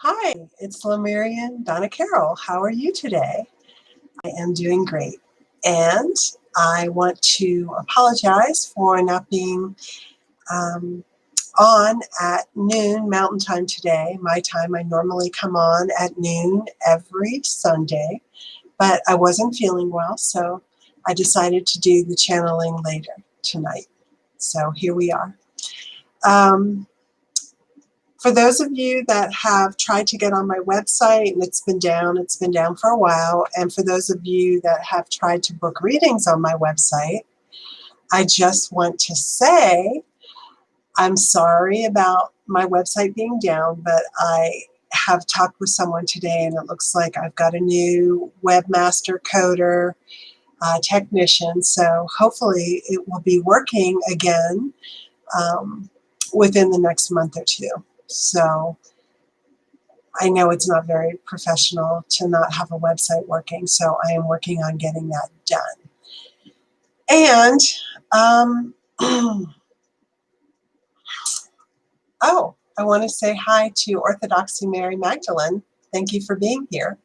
Hi, it's Lemurian Donna Carroll. How are you today? I am doing great. And I want to apologize for not being on at noon Mountain Time today. My time, I normally come on at noon every Sunday, but I wasn't feeling well, so I decided to do the channeling later tonight. So here we are. For those of you that have tried to get on my website and it's been down for a while. And for those of you that have tried to book readings on my website, I just want to say I'm sorry about my website being down, but I have talked with someone today and it looks like I've got a new webmaster coder technician. So hopefully it will be working again within the next month or two. So I know it's not very professional to not have a website working, so I am working on getting that done. And, oh, I want to say hi to Orthodoxy Mary Magdalene. Thank you for being here.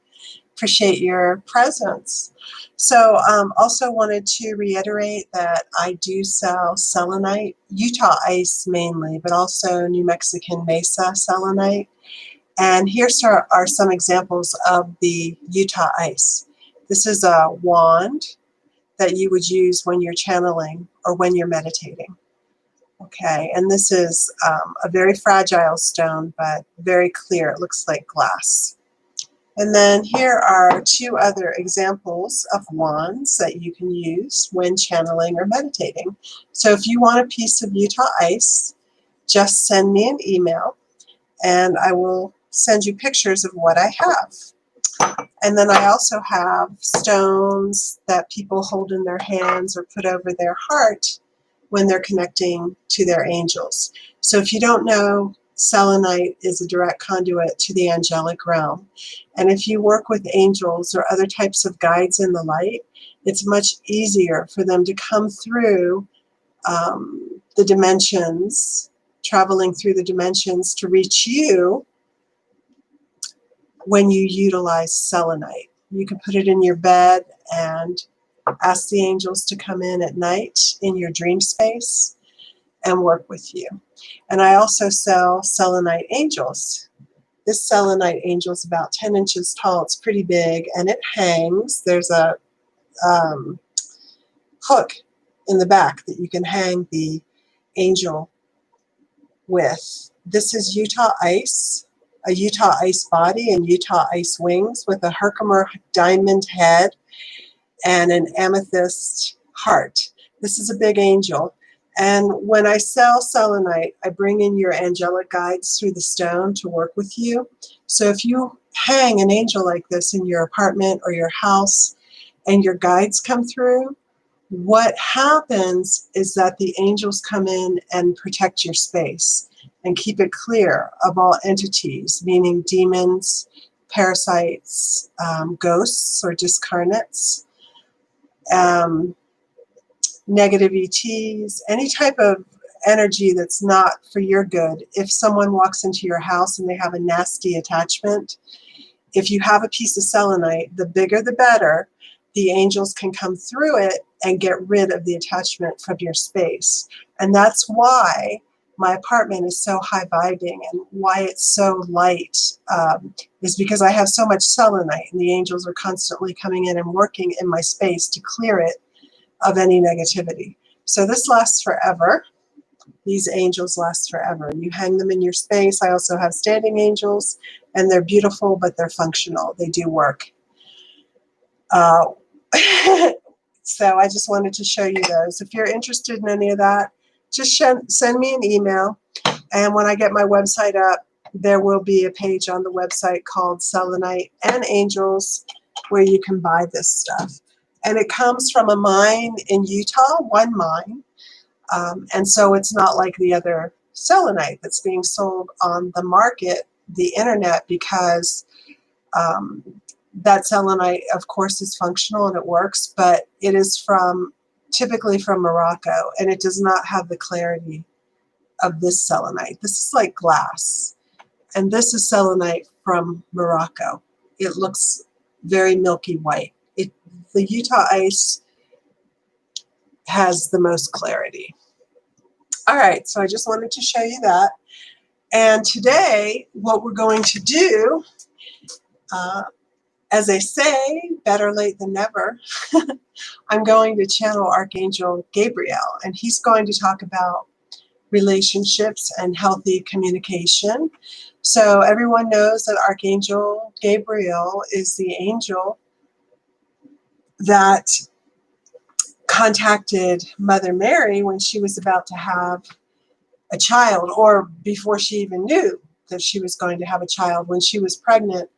Appreciate your presence. So also wanted to reiterate that I do sell selenite, Utah ice mainly, but also New Mexican Mesa selenite. And here are some examples of the Utah ice. This is a wand that you would use when you're channeling or when you're meditating. Okay, and this is a very fragile stone, but very clear. It looks like glass. And then here are two other examples of wands that you can use when channeling or meditating. So if you want a piece of Utah ice, just send me an email and I will send you pictures of what I have. And then I also have stones that people hold in their hands or put over their heart when they're connecting to their angels. So if you don't know, selenite is a direct conduit to the angelic realm. And if you work with angels or other types of guides in the light, it's much easier for them to come through the dimensions, traveling through the dimensions to reach you when you utilize selenite. You can put it in your bed and ask the angels to come in at night in your dream space and work with you. And I also sell selenite angels. This selenite angel is about 10 inches tall. It's pretty big and it hangs. There's a hook in the back that you can hang the angel with. This is Utah ice, a Utah ice body and Utah ice wings with a Herkimer diamond head and an amethyst heart. This is a big angel. And when I sell selenite, I bring in your angelic guides through the stone to work with you. So if you hang an angel like this in your apartment or your house and your guides come through, what happens is that the angels come in and protect your space and keep it clear of all entities, meaning demons, parasites, ghosts or discarnates, negative ETs, any type of energy that's not for your good. If someone walks into your house and they have a nasty attachment, if you have a piece of selenite, the bigger the better, the angels can come through it and get rid of the attachment from your space. And that's why my apartment is so high vibing and why it's so light is because I have so much selenite and the angels are constantly coming in and working in my space to clear it of any negativity. So this lasts forever. These angels last forever. You hang them in your space. I also have standing angels and they're beautiful, but they're functional. They do work. So I just wanted to show you those. If you're interested in any of that, just send me an email. And when I get my website up, there will be a page on the website called Selenite and Angels where you can buy this stuff. And it comes from a mine in Utah, one mine. And so it's not like the other selenite that's being sold on the market, the internet, because that selenite, of course, is functional and it works, but it is typically from Morocco, and it does not have the clarity of this selenite. This is like glass. And this is selenite from Morocco. It looks very milky white. The Utah ice has the most clarity. All right, so I just wanted to show you that. And today, what we're going to do, as they say, better late than never, I'm going to channel Archangel Gabriel, and he's going to talk about relationships and healthy communication. So everyone knows that Archangel Gabriel is the angel that contacted Mother Mary when she was about to have a child, or before she even knew that she was going to have a child. When she was pregnant,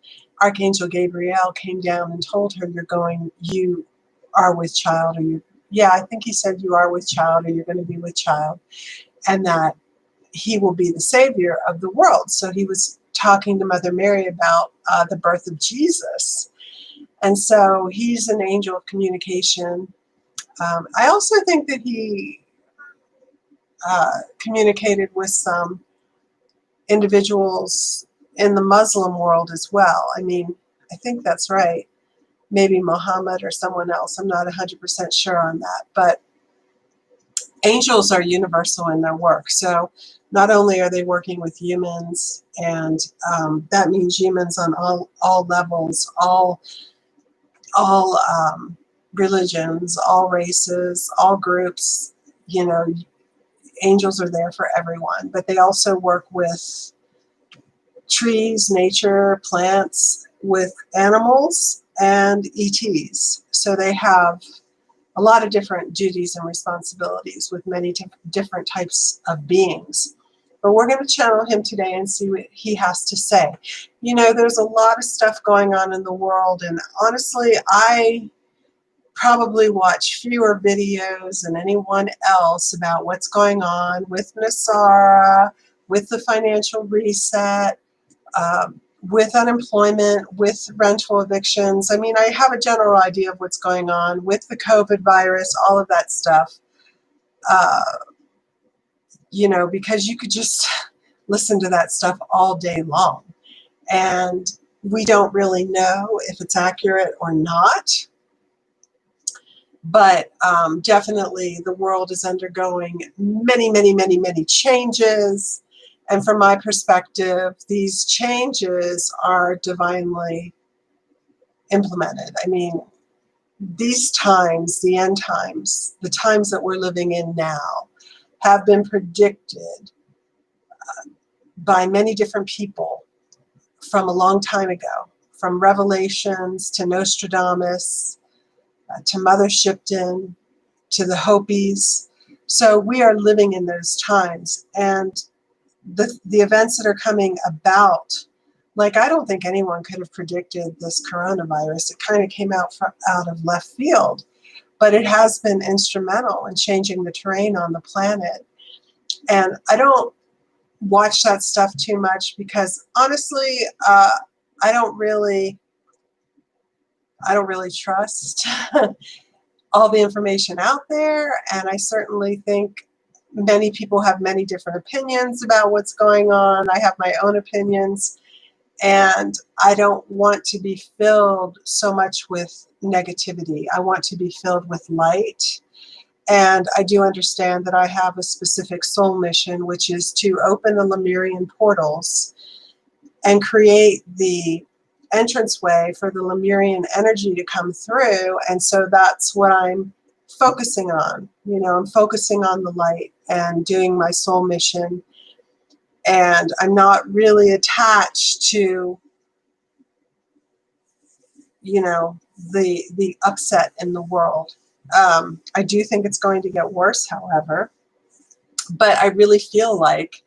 Archangel Gabriel came down and told her, you are with child, or I think he said you are with child, or you're going to be with child, and that he will be the savior of the world. So he was talking to Mother Mary about the birth of Jesus. And so he's an angel of communication. I also think that he communicated with some individuals in the Muslim world as well. I mean, I think that's right. Maybe Muhammad or someone else. I'm not 100% sure on that. But angels are universal in their work. So not only are they working with humans, and that means humans on all levels, all religions, all races, all groups, angels are there for everyone. But they also work with trees, nature, plants, with animals, and ETs. So they have a lot of different duties and responsibilities with many different types of beings. But we're going to channel him today and see what he has to say. There's a lot of stuff going on in the world, and honestly, I probably watch fewer videos than anyone else about what's going on with Nasara, with the financial reset, with unemployment, with rental evictions. I mean, I have a general idea of what's going on with the COVID virus, all of that stuff, because you could just listen to that stuff all day long. And we don't really know if it's accurate or not. But definitely the world is undergoing many, many, many, many changes. And from my perspective, these changes are divinely implemented. I mean, these times, the end times, the times that we're living in now, have been predicted by many different people from a long time ago, from Revelations to Nostradamus, to Mother Shipton, to the Hopis. So we are living in those times. And the events that are coming about, like, I don't think anyone could have predicted this coronavirus. It kind of came out of left field, but it has been instrumental in changing the terrain on the planet. And I don't watch that stuff too much because honestly, I don't really trust all the information out there. And I certainly think many people have many different opinions about what's going on. I have my own opinions, and I don't want to be filled so much with negativity. I want to be filled with light. And I do understand that I have a specific soul mission, which is to open the Lemurian portals and create the entranceway for the Lemurian energy to come through. And so that's what I'm focusing on. I'm focusing on the light and doing my soul mission. And I'm not really attached to, the upset in the world. I do think it's going to get worse, however, but I really feel like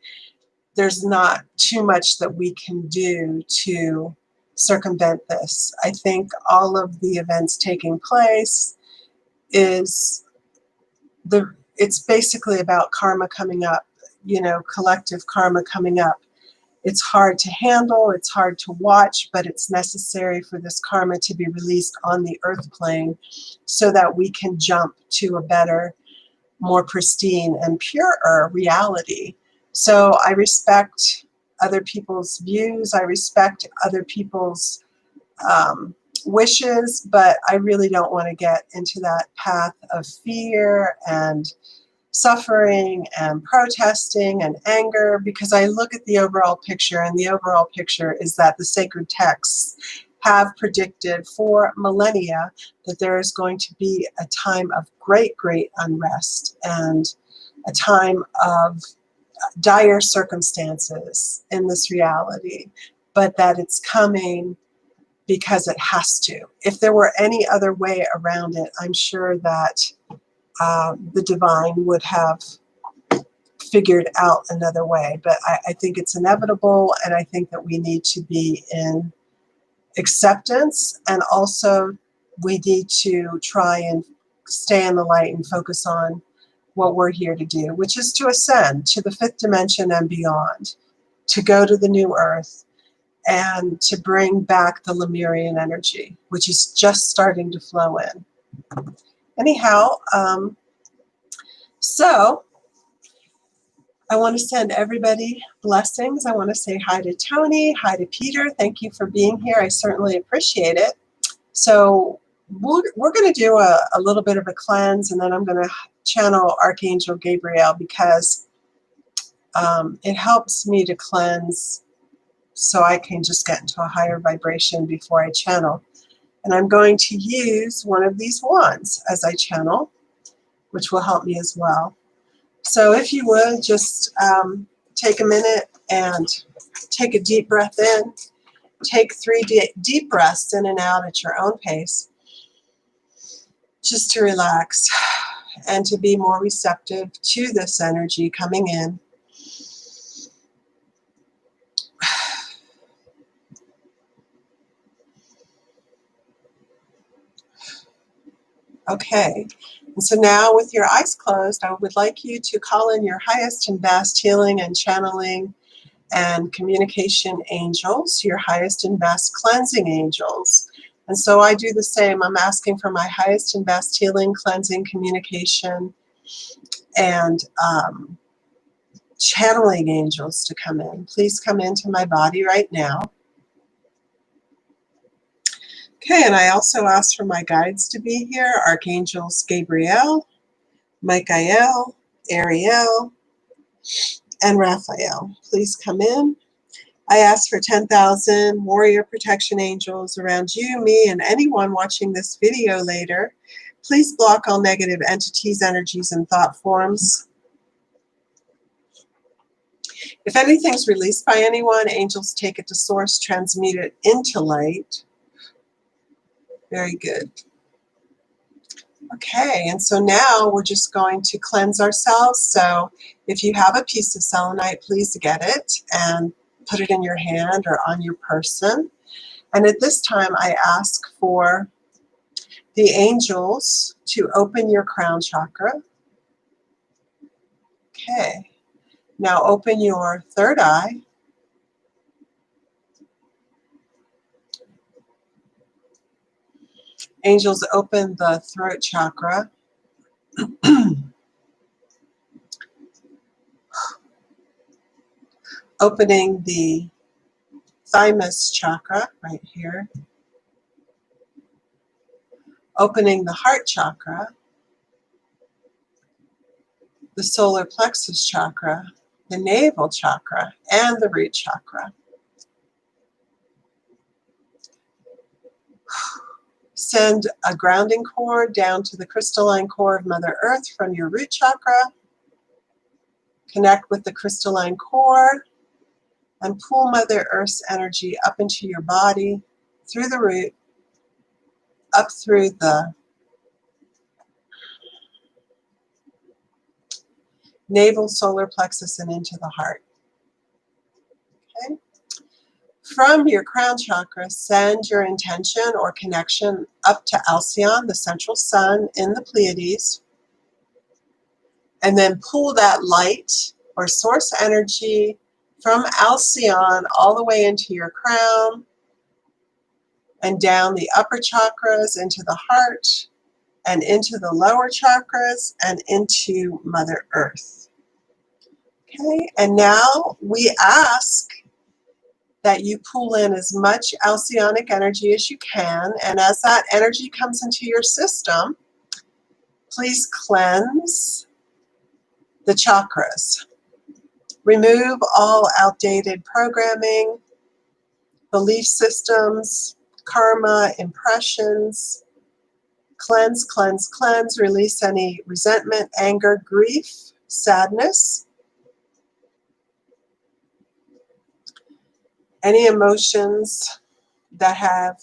there's not too much that we can do to circumvent this. I think all of the events taking place it's basically about karma coming up, collective karma coming up. It's hard to handle, it's hard to watch, but it's necessary for this karma to be released on the earth plane so that we can jump to a better, more pristine and purer reality. So I respect other people's views. I respect other people's wishes, but I really don't want to get into that path of fear and suffering and protesting and anger, because I look at the overall picture, and the overall picture is that the sacred texts have predicted for millennia that there is going to be a time of great, great unrest and a time of dire circumstances in this reality, but that it's coming because it has to. If there were any other way around it, I'm sure that the divine would have figured out another way. But I think it's inevitable, and I think that we need to be in acceptance, and also we need to try and stay in the light and focus on what we're here to do, which is to ascend to the fifth dimension and beyond, to go to the new earth, and to bring back the Lemurian energy, which is just starting to flow in. Anyhow, so I want to send everybody blessings. I want to say hi to Tony, hi to Peter. Thank you for being here. I certainly appreciate it. So we're going to do a little bit of a cleanse, and then I'm going to channel Archangel Gabrielle, because it helps me to cleanse so I can just get into a higher vibration before I channel. And I'm going to use one of these wands as I channel, which will help me as well. So if you would, just take a minute and take a deep breath in. Take 3 deep breaths in and out at your own pace, just to relax and to be more receptive to this energy coming in. Okay, and so now with your eyes closed, I would like you to call in your highest and best healing and channeling and communication angels, your highest and best cleansing angels. And so I do the same. I'm asking for my highest and best healing, cleansing, communication, and channeling angels to come in. Please come into my body right now. Okay, and I also ask for my guides to be here, Archangels Gabriel, Michael, Ariel, and Raphael. Please come in. I ask for 10,000 warrior protection angels around you, me, and anyone watching this video later. Please block all negative entities, energies, and thought forms. If anything's released by anyone, angels take it to source, transmute it into light. Very good. Okay, and so now we're just going to cleanse ourselves. So if you have a piece of selenite, please get it and put it in your hand or on your person. And at this time, I ask for the angels to open your crown chakra. Okay, now open your third eye. Angels, open the throat chakra. Opening the thymus chakra right here. Opening the heart chakra. The solar plexus chakra. The navel chakra. And the root chakra. Send a grounding cord down to the crystalline core of Mother Earth from your root chakra. Connect with the crystalline core and pull Mother Earth's energy up into your body, through the root, up through the navel, solar plexus, and into the heart. Okay? From your crown chakra, send your intention or connection up to Alcyon, the central sun in the Pleiades, and then pull that light or source energy from Alcyon all the way into your crown and down the upper chakras into the heart and into the lower chakras and into Mother Earth. Okay, and now we ask that you pull in as much Alcyonic energy as you can, and as that energy comes into your system, please cleanse the chakras. Remove all outdated programming, belief systems, karma, impressions. Cleanse, cleanse, cleanse. Release any resentment, anger, grief, sadness. Any emotions that have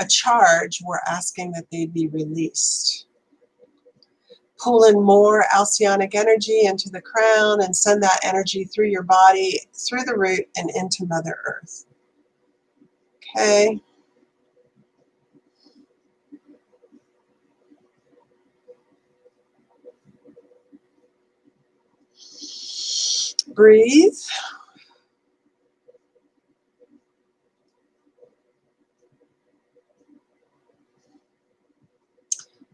a charge, we're asking that they be released. Pull in more Alcyonic energy into the crown and send that energy through your body, through the root, and into Mother Earth. Okay. Breathe.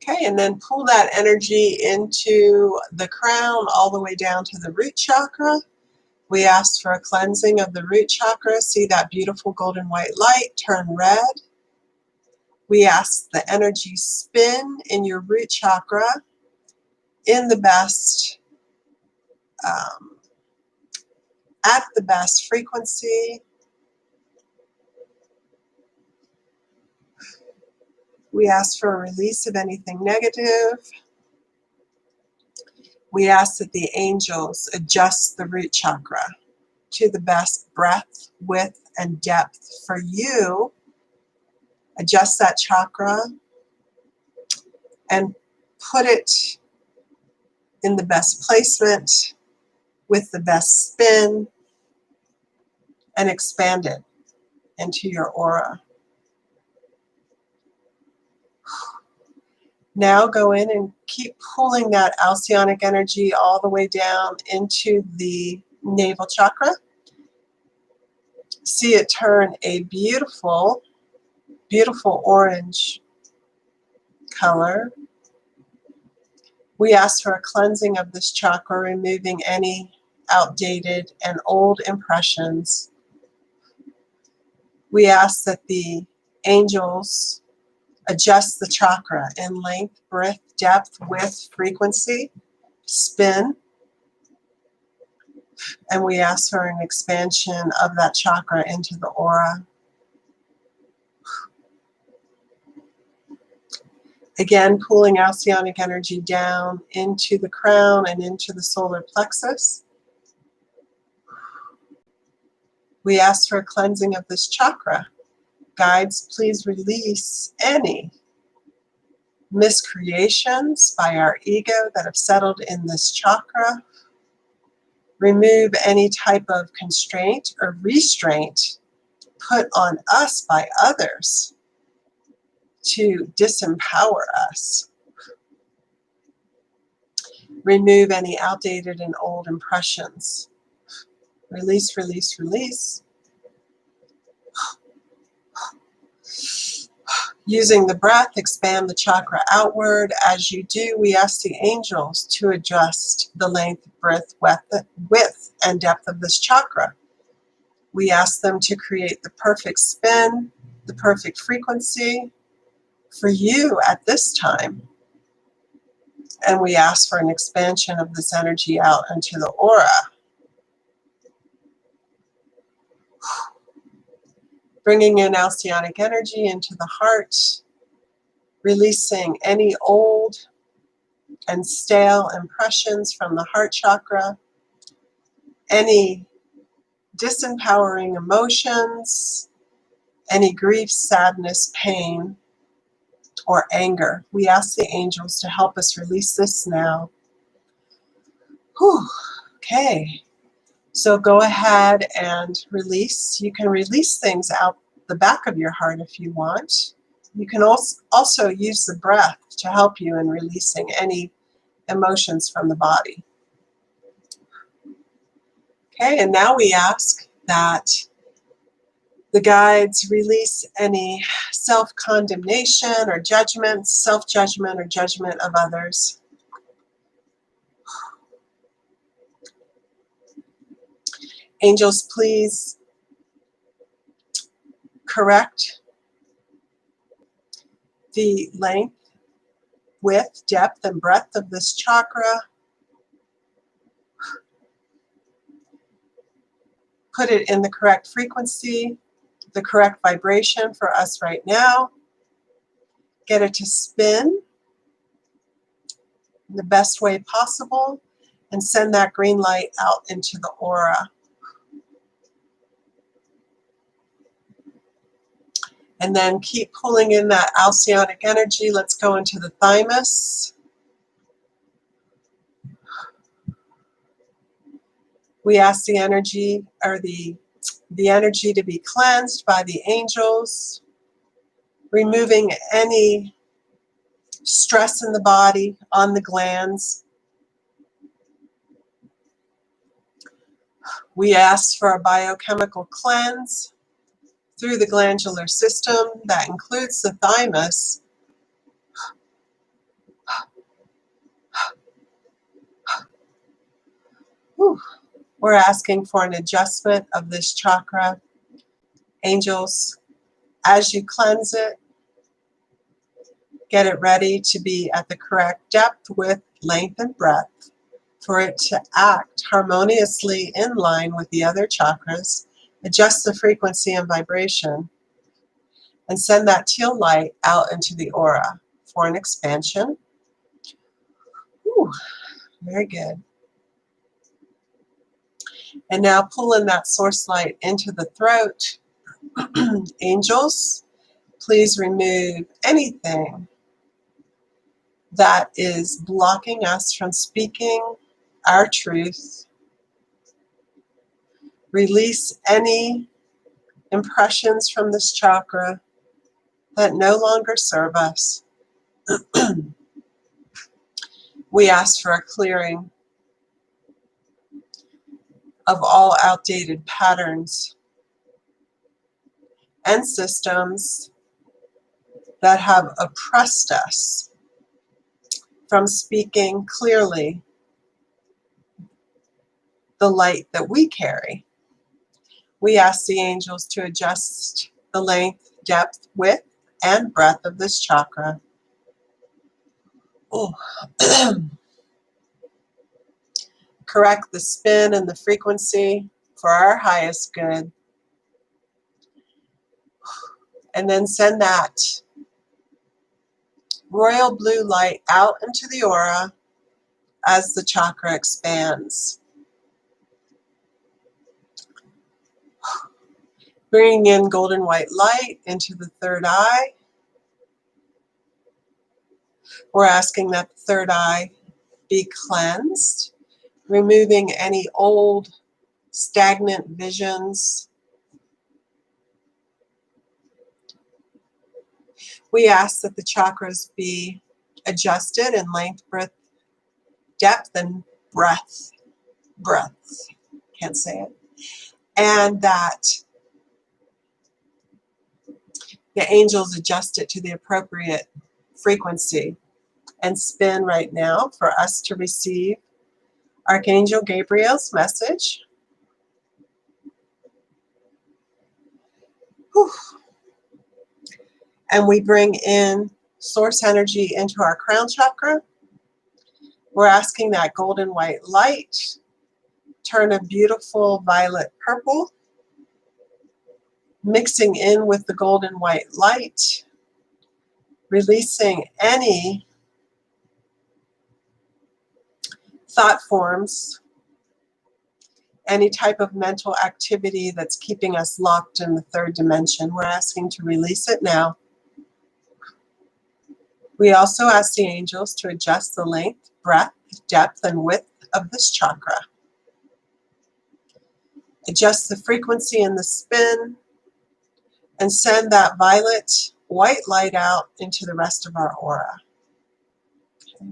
Okay, and then pull that energy into the crown all the way down to the root chakra. We ask for a cleansing of the root chakra. See that beautiful golden white light turn red. We ask the energy spin in your root chakra in the best, at the best frequency. We ask for a release of anything negative. We ask that the angels adjust the root chakra to the best breadth, width, and depth for you. Adjust that chakra and put it in the best placement with the best spin and expand it into your aura. Now go in and keep pulling that Alcyonic energy all the way down into the navel chakra. See it turn a beautiful, beautiful orange color. We ask for a cleansing of this chakra, removing any outdated and old impressions. We ask that the angels adjust the chakra in length, breadth, depth, width, frequency, spin, and we ask for an expansion of that chakra into the aura. Again, pulling Alcyonic energy down into the crown and into the solar plexus. We ask for a cleansing of this chakra. Guides, please release any miscreations by our ego that have settled in this chakra. Remove any type of constraint or restraint put on us by others to disempower us. Remove any outdated and old impressions. Release, release, release. Using the breath, expand the chakra outward. As you do, we ask the angels to adjust the length, breadth, width, and depth of this chakra. We ask them to create the perfect spin, the perfect frequency for you at this time. And we ask for an expansion of this energy out into the aura. Bringing in Alcyonic energy into the heart, releasing any old and stale impressions from the heart chakra, any disempowering emotions, any grief, sadness, pain, or anger. We ask the angels to help us release this now. Whew. Okay. So go ahead and release. You can release things out the back of your heart if you want. You can also use the breath to help you in releasing any emotions from the body. Okay, and now we ask that the guides release any self-condemnation or judgment, self-judgment or judgment of others. Angels, please correct the length, width, depth, and breadth of this chakra. Put it in the correct frequency, the correct vibration for us right now. Get it to spin in the best way possible and send that green light out into the aura. And then keep pulling in that alcyonic energy. Let's go into the thymus. We ask the energy, or the energy, to be cleansed by the angels, removing any stress in the body, on the glands. We ask for a biochemical cleanse through the glandular system that includes the thymus. Whew. We're asking for an adjustment of this chakra. Angels, as you cleanse it, get it ready to be at the correct depth, width, length, and breadth for it to act harmoniously in line with the other chakras. Adjust the frequency and vibration and send that teal light out into the aura for an expansion. Whew, very good. And now pull in that source light into the throat. Angels, please remove anything that is blocking us from speaking our truth. Release any impressions from this chakra that no longer serve us. We ask for a clearing of all outdated patterns and systems that have oppressed us from speaking clearly the light that we carry. We ask the angels to adjust the length, depth, width, and breadth of this chakra. Oh. Correct the spin and the frequency for our highest good. And then send that royal blue light out into the aura as the chakra expands. Bringing in golden white light into the third eye. We're asking that the third eye be cleansed, removing any old stagnant visions. We ask that the chakras be adjusted in length, breadth, depth, and breadth. Can't say it. And that the angels adjust it to the appropriate frequency and spin right now for us to receive Archangel Gabriel's message. Whew. And we bring in source energy into our crown chakra. We're asking that golden white light turn a beautiful violet purple, mixing in with the golden white light, releasing any thought forms, any type of mental activity that's keeping us locked in the third dimension. We're asking to release it now. We also ask the angels to adjust the length, breadth, depth, and width of this chakra. Adjust the frequency and the spin, and send that violet white light out into the rest of our aura. Okay.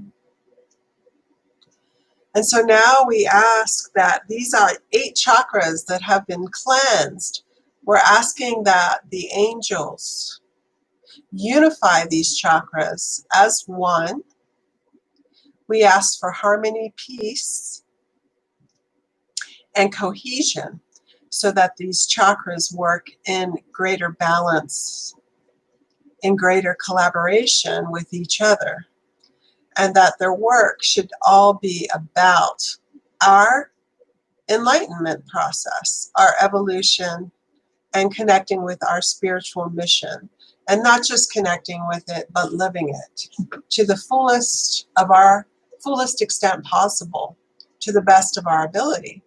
And so now we ask that these are 8 chakras that have been cleansed. We're asking that the angels unify these chakras as one. We ask for harmony, peace, and cohesion so that these chakras work in greater balance, in greater collaboration with each other, and that their work should all be about our enlightenment process, our evolution, and connecting with our spiritual mission. And not just connecting with it, but living it to the fullest extent possible, to the best of our ability.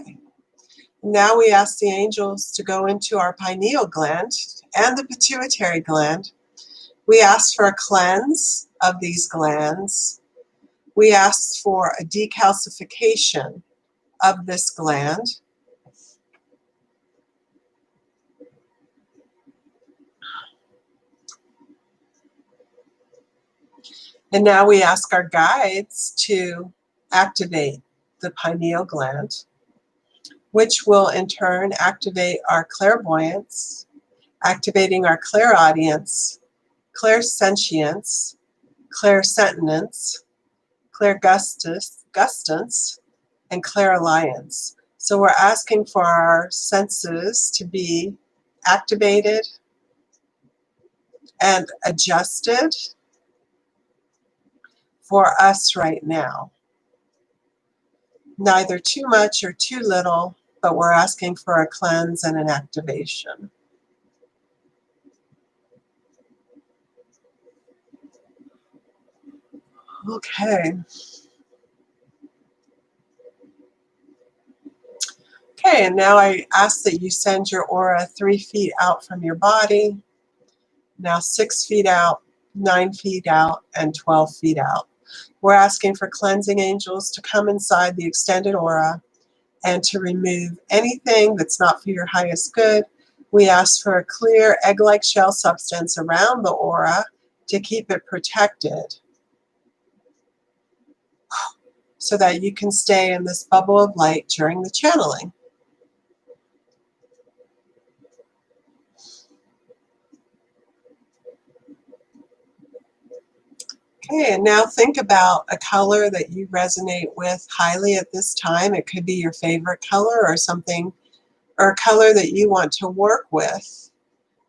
Okay. Now we ask the angels to go into our pineal gland and the pituitary gland. We ask for a cleanse of these glands. We ask for a decalcification of this gland. And now we ask our guides to activate the pineal gland, which will in turn activate our clairvoyance, activating our clairaudience, clairsentience, clairsentience, clairgustance, and clairalliance. So we're asking for our senses to be activated and adjusted for us right now. Neither too much or too little, but we're asking for a cleanse and an activation. Okay. Okay, and now I ask that you send your aura 3 feet out from your body. Now 6 feet out, 9 feet out, and 12 feet out. We're asking for cleansing angels to come inside the extended aura and to remove anything that's not for your highest good. We ask for a clear egg-like shell substance around the aura to keep it protected so that you can stay in this bubble of light during the channeling. Okay, and now think about a color that you resonate with highly at this time. It could be your favorite color or something, or a color that you want to work with.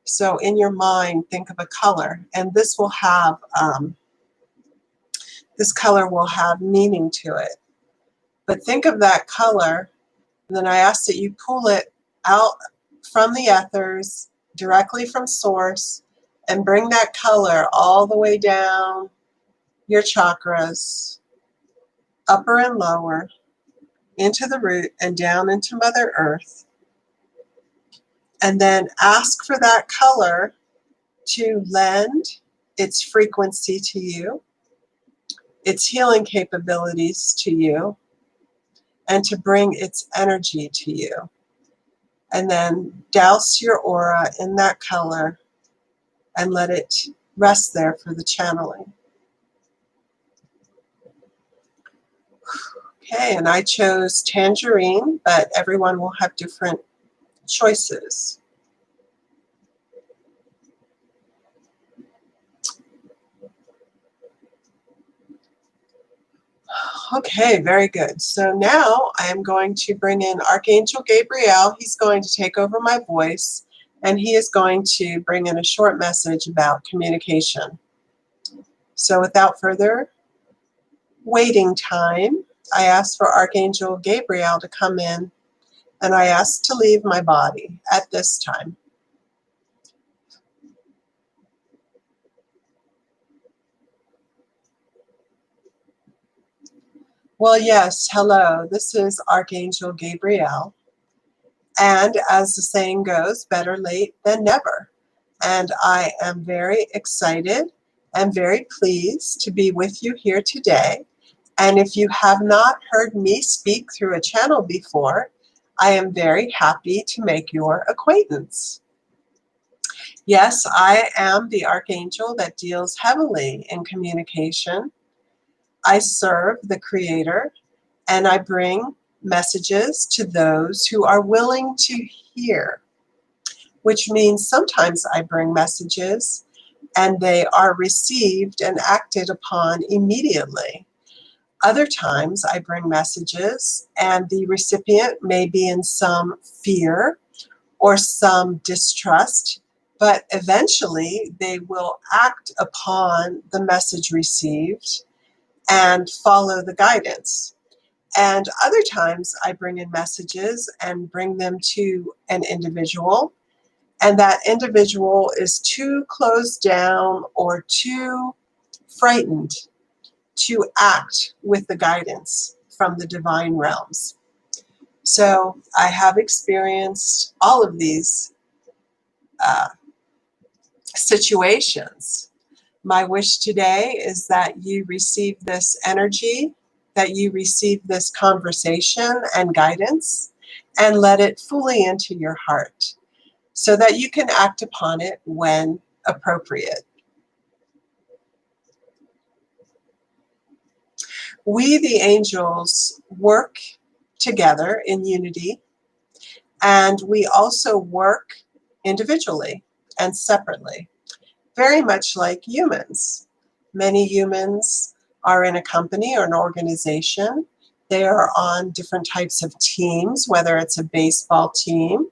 So in your mind, think of a color, and this will have, this color will have meaning to it. But think of that color, and then I ask that you pull it out from the ethers, directly from source, and bring that color all the way down your chakras, upper and lower, into the root and down into Mother Earth. And then ask for that color to lend its frequency to you, its healing capabilities to you, and to bring its energy to you. And then douse your aura in that color and let it rest there for the channeling. Okay, and I chose tangerine, but everyone will have different choices. Okay, very good. So now I am going to bring in Archangel Gabriel. He's going to take over my voice, and he is going to bring in a short message about communication. So without further waiting time, I ask for Archangel Gabriel to come in, and I ask to leave my body at this time. Well, yes, hello, this is Archangel Gabrielle. And as the saying goes, better late than never. And I am very excited and very pleased to be with you here today. And if you have not heard me speak through a channel before, I am very happy to make your acquaintance. Yes, I am the Archangel that deals heavily in communication. I serve the Creator, and I bring messages to those who are willing to hear, which means sometimes I bring messages and they are received and acted upon immediately. Other times I bring messages and the recipient may be in some fear or some distrust, but eventually they will act upon the message received and follow the guidance. And other times I bring in messages and bring them to an individual, and that individual is too closed down or too frightened to act with the guidance from the divine realms. So I have experienced all of these uh, situations. My wish today is that you receive this energy, that you receive this conversation and guidance, and let it fully into your heart so that you can act upon it when appropriate. We, the angels, work together in unity, and we also work individually and separately, very much like humans. Many humans are in a company or an organization. They are on different types of teams, whether it's a baseball team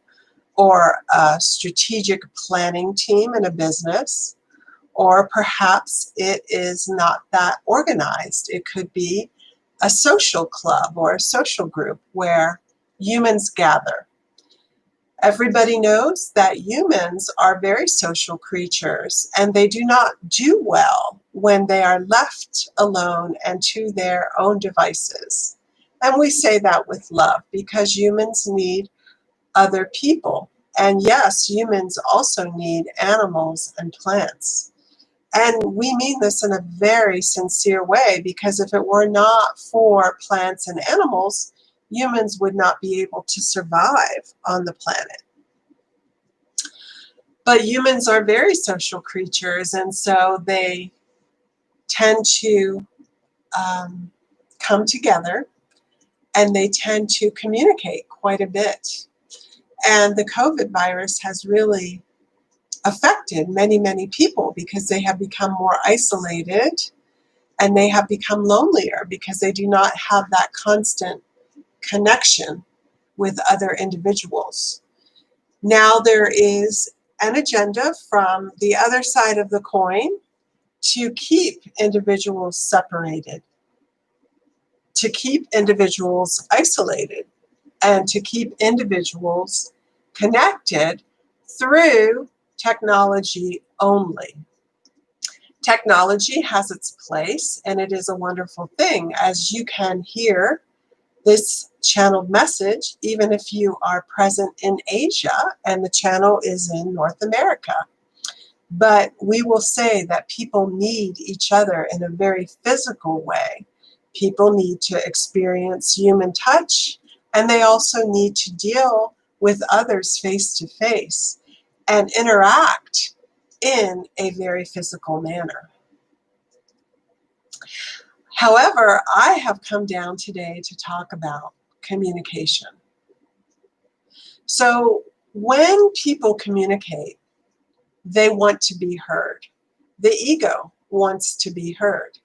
or a strategic planning team in a business, or perhaps it is not that organized. It could be a social club or a social group where humans gather. Everybody knows that humans are very social creatures, and they do not do well when they are left alone and to their own devices. And we say that with love because humans need other people. And yes, humans also need animals and plants. And we mean this in a very sincere way, because if it were not for plants and animals, humans would not be able to survive on the planet. But humans are very social creatures, and so they tend to come together, and they tend to communicate quite a bit. And the COVID virus has really affected many, many people because they have become more isolated and they have become lonelier because they do not have that constant connection with other individuals. Now there is an agenda from the other side of the coin to keep individuals separated, to keep individuals isolated, and to keep individuals connected through technology only. Technology has its place, and it is a wonderful thing, as you can hear this channeled message even if you are present in Asia and the channel is in North America. But we will say that people need each other in a very physical way. People need to experience human touch, and they also need to deal with others face to face and interact in a very physical manner. However, I have come down today to talk about communication. So when people communicate, they want to be heard. The ego wants to be heard.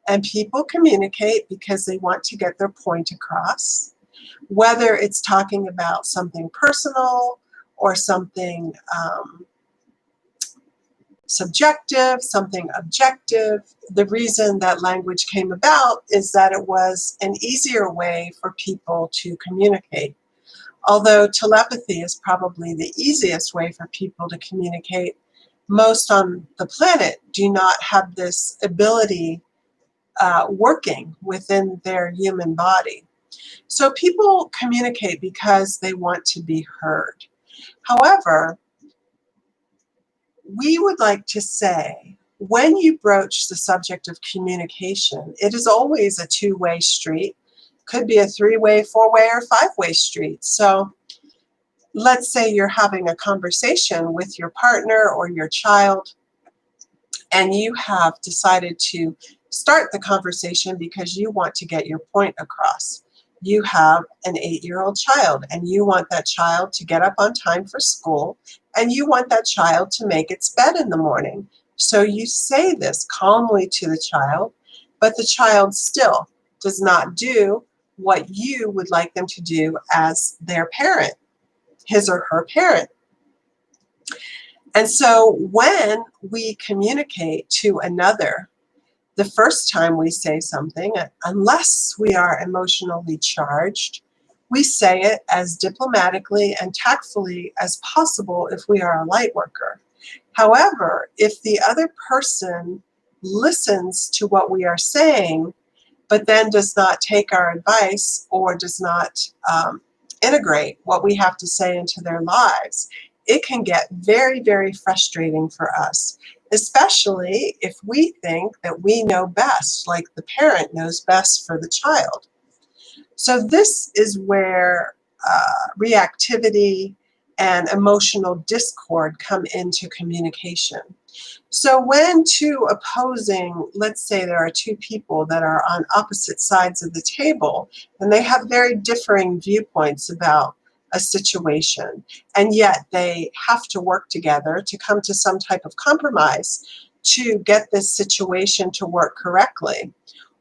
And people communicate because they want to get their point across, whether it's talking about something personal or something subjective, something objective. The reason that language came about is that it was an easier way for people to communicate. Although telepathy is probably the easiest way for people to communicate, most on the planet do not have this ability working within their human body. So people communicate because they want to be heard. However, we would like to say, when you broach the subject of communication, it is always a two-way street. Could be a three-way, four-way, or five-way street. So let's say you're having a conversation with your partner or your child, and you have decided to start the conversation because you want to get your point across. You have an 8-year-old child, and you want that child to get up on time for school, and you want that child to make its bed in the morning. So you say this calmly to the child, but the child still does not do what you would like them to do as their parent, his or her parent. And so when we communicate to another, the first time we say something, unless we are emotionally charged, we say it as diplomatically and tactfully as possible if we are a light worker. However, if the other person listens to what we are saying, but then does not take our advice or does not integrate what we have to say into their lives, it can get very, very frustrating for us, especially if we think that we know best, like the parent knows best for the child. So this is where reactivity and emotional discord come into communication. So when two opposing, let's say there are two people that are on opposite sides of the table, and they have very differing viewpoints about a situation, and yet they have to work together to come to some type of compromise to get this situation to work correctly.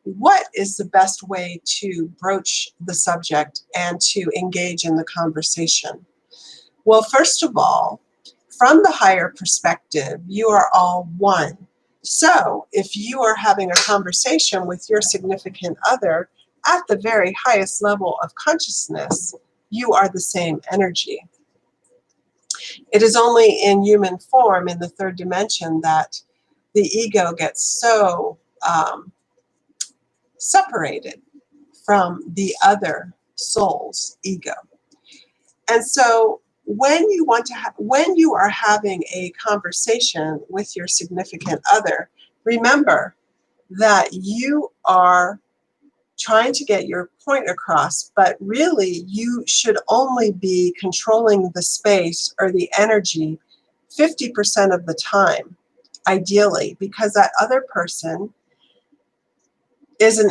What is the best way to broach the subject and to engage in the conversation? Well, first of all, from the higher perspective, you are all one. So if you are having a conversation with your significant other at the very highest level of consciousness, you are the same energy. It is only in human form, in the third dimension, that the ego gets so separated from the other soul's ego. And so when you are having a conversation with your significant other, remember that you are trying to get your point across, but really you should only be controlling the space or the energy 50% of the time, ideally, because that other person is an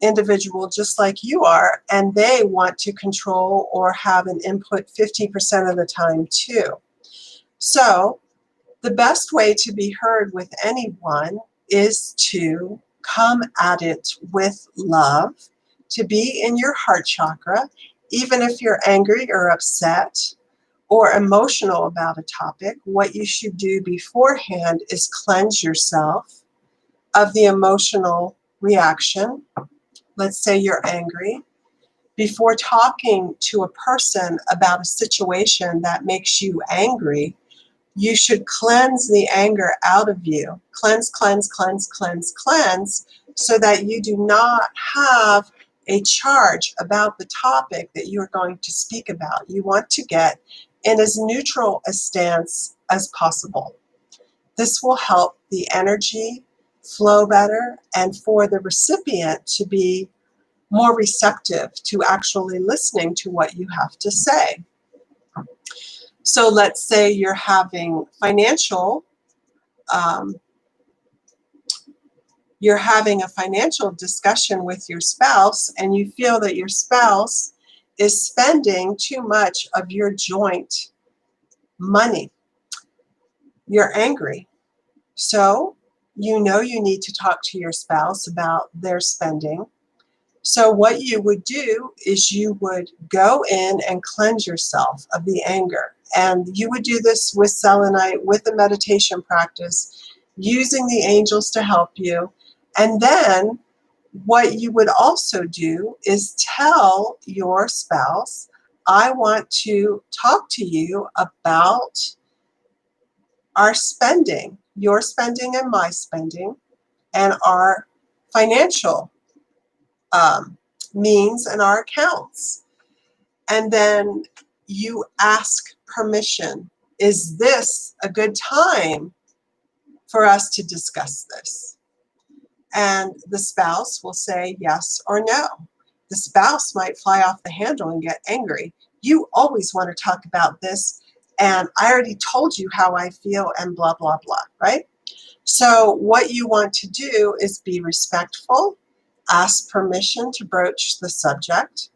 individual just like you are, and they want to control or have an input 50% of the time too. So the best way to be heard with anyone is to come at it with love, to be in your heart chakra, even if you're angry or upset or emotional about a topic. What you should do beforehand is cleanse yourself of the emotional reaction. Let's say you're angry. Before talking to a person about a situation that makes you angry, you should cleanse the anger out of you. Cleanse, cleanse, cleanse, cleanse, cleanse, so that you do not have a charge about the topic that you're going to speak about. You want to get in as neutral a stance as possible. This will help the energy flow better and for the recipient to be more receptive to actually listening to what you have to say. So let's say you're having you're having a financial discussion with your spouse, and you feel that your spouse is spending too much of your joint money. You're angry. So you know you need to talk to your spouse about their spending. So what you would do is you would go in and cleanse yourself of the anger. And you would do this with selenite, with the meditation practice, using the angels to help you. And then what you would also do is tell your spouse, I want to talk to you about our spending, your spending and my spending, and our financial means and our accounts. And then you ask permission. Is this a good time for us to discuss this? And the spouse will say yes or no. The spouse might fly off the handle and get angry. You always want to talk about this, and I already told you how I feel, and blah, blah, blah, right? So what you want to do is be respectful, ask permission to broach the subject.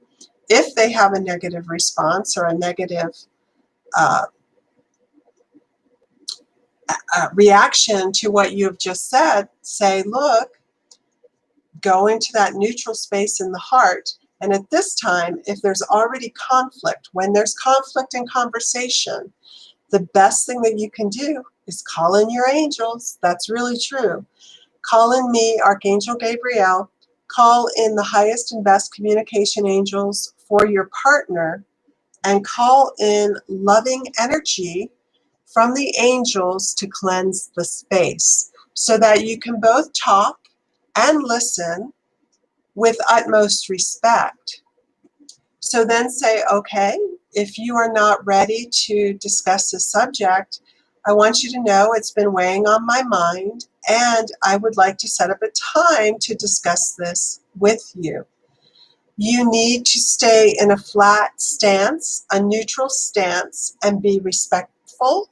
If they have a negative response or a negative reaction to what you've just said, say, look, go into that neutral space in the heart. And at this time, if there's already conflict, when there's conflict in conversation, the best thing that you can do is call in your angels. That's really true. Call in me, Archangel Gabrielle. Call in the highest and best communication angels for your partner, and call in loving energy from the angels to cleanse the space so that you can both talk and listen with utmost respect. So then say, okay, if you are not ready to discuss this subject, I want you to know it's been weighing on my mind, and I would like to set up a time to discuss this with you. You need to stay in a flat stance, a neutral stance, and be respectful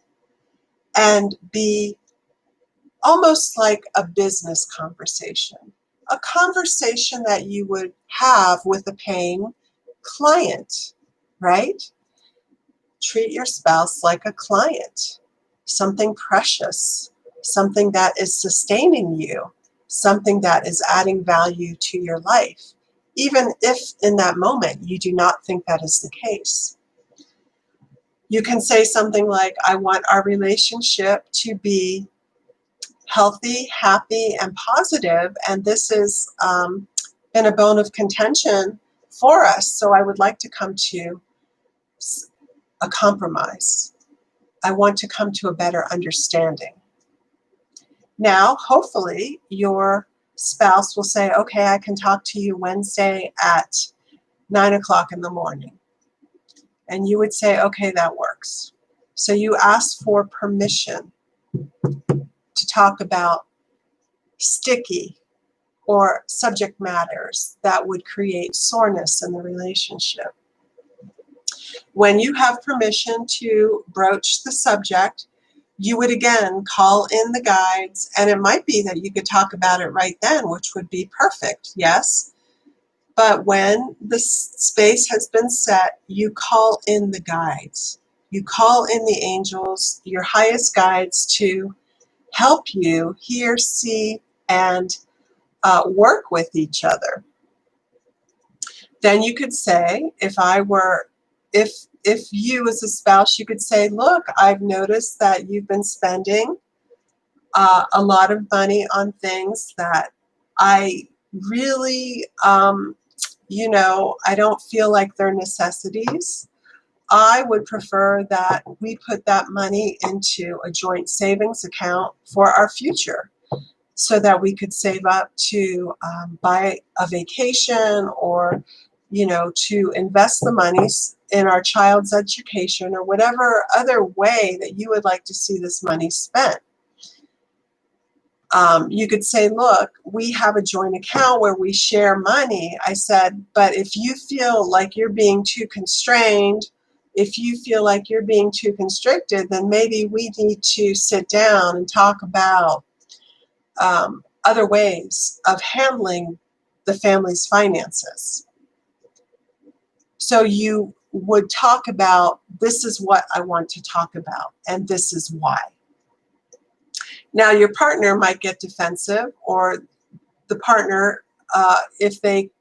and be almost like a business conversation, a conversation that you would have with a paying client, right? Treat your spouse like a client, something precious, something that is sustaining you, something that is adding value to your life, even if in that moment you do not think that is the case. You can say something like, I want our relationship to be healthy, happy, and positive, and this has been a bone of contention for us, so I would like to come to a compromise. I want to come to a better understanding. Now, hopefully, your spouse will say, okay, I can talk to you Wednesday at 9 o'clock in the morning. And you would say, okay, that works. So you ask for permission to talk about sticky or subject matters that would create soreness in the relationship. When you have permission to broach the subject, you would again call in the guides, and it might be that you could talk about it right then, which would be perfect, yes? But when the space has been set, you call in the guides. You call in the angels, your highest guides, to help you hear, see, and work with each other. Then you could say, if you as a spouse, you could say, look, I've noticed that you've been spending a lot of money on things that I really, I don't feel like they're necessities. I would prefer that we put that money into a joint savings account for our future so that we could save up to buy a vacation or, to invest the monies in our child's education or whatever other way that you would like to see this money spent. You could say, look, we have a joint account where we share money. I said, but if you feel like you're being too constrained, if you feel like you're being too constricted, then maybe we need to sit down and talk about other ways of handling the family's finances. So you would talk about, this is what I want to talk about, and this is why. Now, your partner might get defensive, or the partner, if they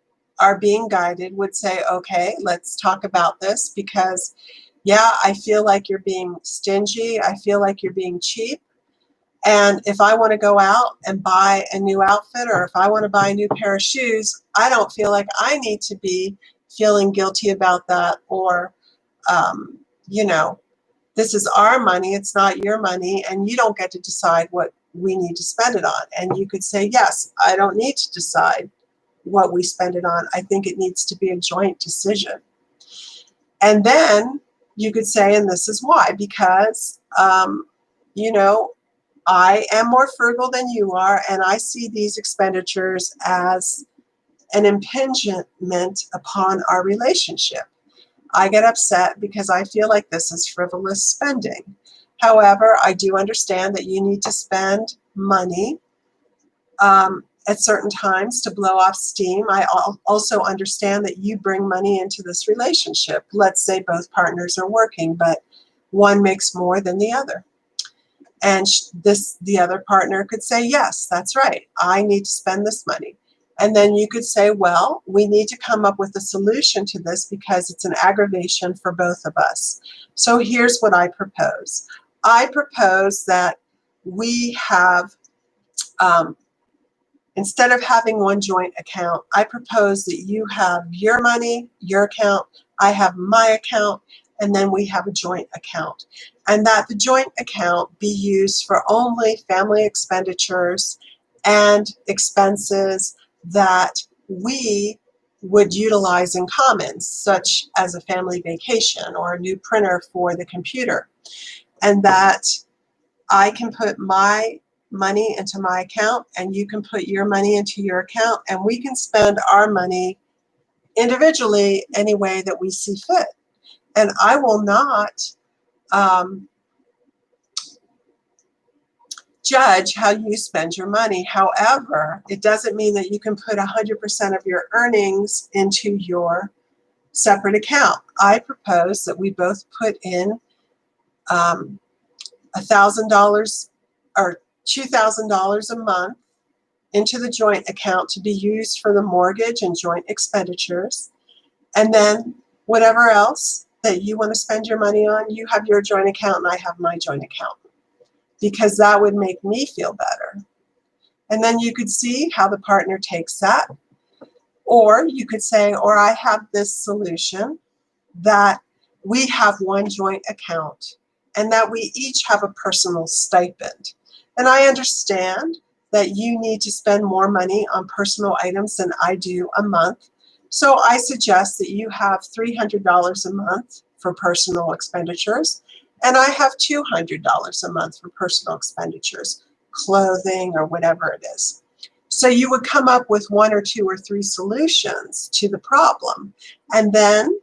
are being guided, would say, okay, let's talk about this because, yeah, I feel like you're being stingy. I feel like you're being cheap. And if I want to go out and buy a new outfit, or if I want to buy a new pair of shoes, I don't feel like I need to be feeling guilty about that, or, this is our money, it's not your money, and you don't get to decide what we need to spend it on. And you could say, yes, I don't need to decide what we spend it on. I think it needs to be a joint decision. And then you could say, and this is why, because, I am more frugal than you are, and I see these expenditures as an impingement upon our relationship. I get upset because I feel like this is frivolous spending. However, I do understand that you need to spend money at certain times to blow off steam. I also understand that you bring money into this relationship. Let's say both partners are working, but one makes more than the other. And the other partner could say, yes, that's right. I need to spend this money. And then you could say, well, we need to come up with a solution to this because it's an aggravation for both of us. So here's what I propose. I propose that we have, instead of having one joint account, I propose that you have your money, your account, I have my account, and then we have a joint account. And that the joint account be used for only family expenditures and expenses that we would utilize in common, such as a family vacation or a new printer for the computer. And that I can put my money into my account and you can put your money into your account, and we can spend our money individually any way that we see fit. And I will not judge how you spend your money. However, it doesn't mean that you can put 100% of your earnings into your separate account. I propose that we both put in $1,000 or $2,000 a month into the joint account to be used for the mortgage and joint expenditures. And then whatever else that you want to spend your money on, you have your joint account and I have my joint account, because that would make me feel better. And then you could see how the partner takes that. Or you could say, or I have this solution that we have one joint account and that we each have a personal stipend. And I understand that you need to spend more money on personal items than I do a month. So I suggest that you have $300 a month for personal expenditures, and I have $200 a month for personal expenditures, clothing or whatever it is. So you would come up with 1 or 2 or 3 solutions to the problem, and then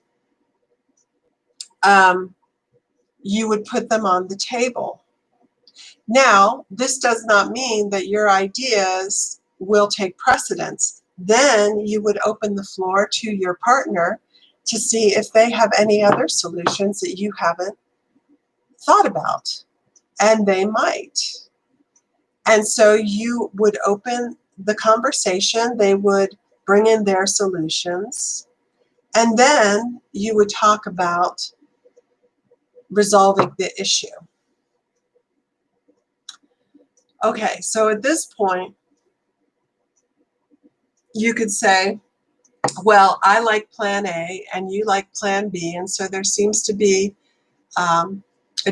you would put them on the table. Now, this does not mean that your ideas will take precedence. Then you would open the floor to your partner to see if they have any other solutions that you haven't thought about, and they might. And so you would open the conversation, they would bring in their solutions, and then you would talk about resolving the issue. Okay, so at this point, you could say, well, I like plan A and you like plan B, and so there seems to be a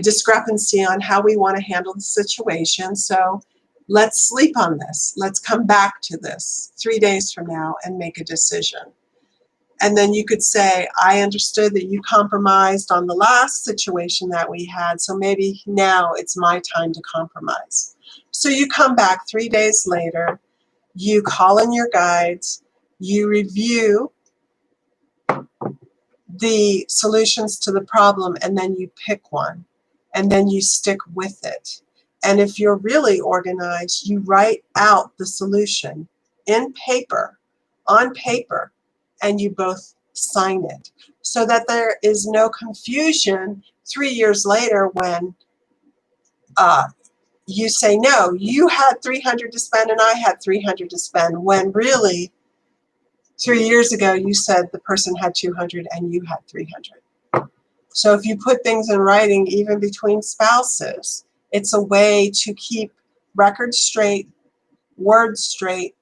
discrepancy on how we want to handle the situation. So let's sleep on this. Let's come back to this 3 days from now and make a decision. And then you could say, I understood that you compromised on the last situation that we had, so maybe now it's my time to compromise. So you come back 3 days later, you call in your guides, you review the solutions to the problem, and then you pick one, and then you stick with it. And if you're really organized, you write out the solution in paper, on paper, and you both sign it so that there is no confusion 3 years later when you say, no, you had 300 to spend and I had 300 to spend, when really 3 years ago you said the person had 200 and you had 300. So if you put things in writing, even between spouses, it's a way to keep records straight, words straight,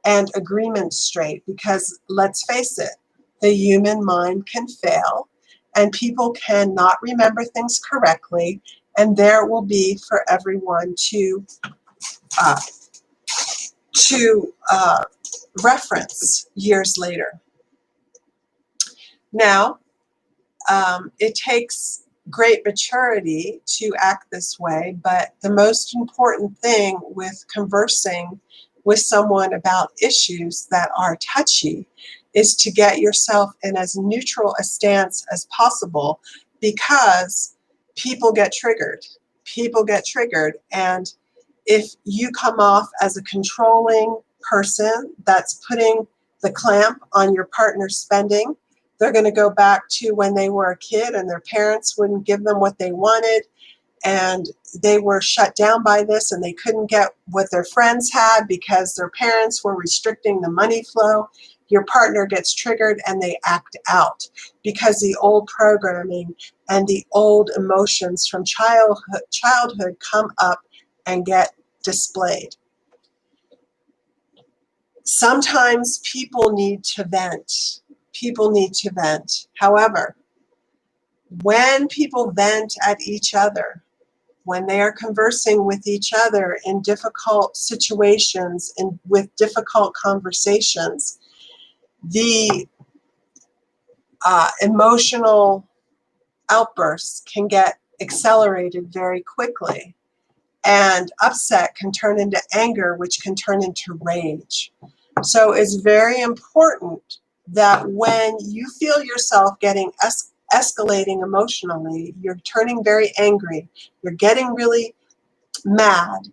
and agreements straight, because let's face it, the human mind can fail and people cannot remember things correctly, and there will be for everyone to reference years later. Now, it takes great maturity to act this way, but the most important thing with conversing with someone about issues that are touchy is to get yourself in as neutral a stance as possible, because people get triggered. People get triggered, and if you come off as a controlling person that's putting the clamp on your partner's spending, they're going to go back to when they were a kid and their parents wouldn't give them what they wanted, and they were shut down by this, and they couldn't get what their friends had because their parents were restricting the money flow. Your partner gets triggered and they act out because the old programming and the old emotions from childhood come up and get displayed. Sometimes people need to vent. People need to vent. However, when people vent at each other, when they are conversing with each other in difficult situations and with difficult conversations, the emotional outbursts can get accelerated very quickly. And upset can turn into anger, which can turn into rage. So it's very important that when you feel yourself getting escalating emotionally, you're turning very angry, you're getting really mad,